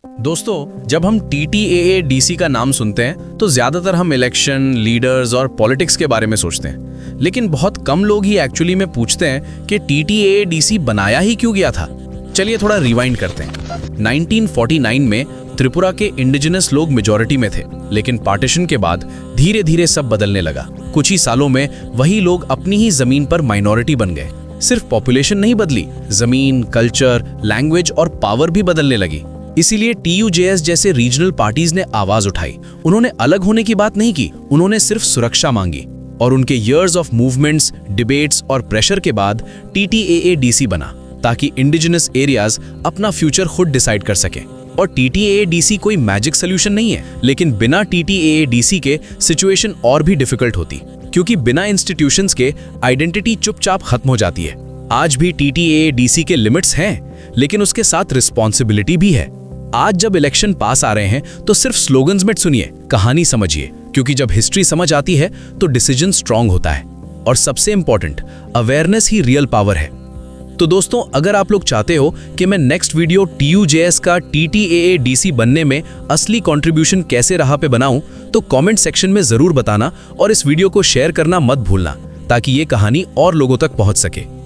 दोस्तों, जब हम TTAADC का नाम सुनते हैं तो ज्यादातर हम इलेक्शन, लीडर्स और पॉलिटिक्स के बारे में सोचते हैं, लेकिन बहुत कम लोग ही एक्चुअली में पूछते हैं कि TTAADC बनाया ही क्यों गया था। चलिए थोड़ा रिवाइंड करते हैं। 1949 में त्रिपुरा के इंडिजिनस लोग मेजॉरिटी में थे, लेकिन पार्टीशन के बाद धीरे धीरे सब बदलने लगा। कुछ ही सालों में वही लोग अपनी ही जमीन पर माइनॉरिटी बन गए। सिर्फ पॉपुलेशन नहीं बदली, जमीन, कल्चर, लैंग्वेज और पावर भी बदलने लगी। इसीलिए TUJS जैसे रीजनल पार्टीज ने आवाज उठाई। उन्होंने अलग होने की बात नहीं की, उन्होंने सिर्फ सुरक्षा मांगी। और उनके इयर्स ऑफ मूवमेंट्स, डिबेट्स और प्रेशर के बाद TTAADC बना, ताकि इंडिजिनस एरियाज अपना फ्यूचर खुद डिसाइड कर सकें। और TTAADC कोई मैजिक सोल्यूशन नहीं है, लेकिन बिना TTAADC के सिचुएशन और भी डिफिकल्ट होती, क्योंकि बिना इंस्टीट्यूशंस के आइडेंटिटी चुपचाप खत्म हो जाती है। आज भी TTAADC के लिमिट्स हैं, लेकिन उसके साथ रिस्पॉन्सिबिलिटी भी है। आज जब इलेक्शन पास आ रहे हैं तो सिर्फ स्लोगन्स मत सुनिए, कहानी समझिए, क्योंकि जब हिस्ट्री समझ आती है तो डिसीजन स्ट्रांग होता है। और सबसे इंपॉर्टेंट, अवेयरनेस ही रियल पावर है। तो दोस्तों, अगर आप लोग चाहते हो कि मैं नेक्स्ट वीडियो TUJS का TTAADC बनने में असली कंट्रीब्यूशन कैसे रहा पे बनाऊं, तो कमेंट सेक्शन में जरूर बताना और इस वीडियो को शेयर करना मत भूलना, ताकि ये कहानी और लोगों तक पहुंच सके।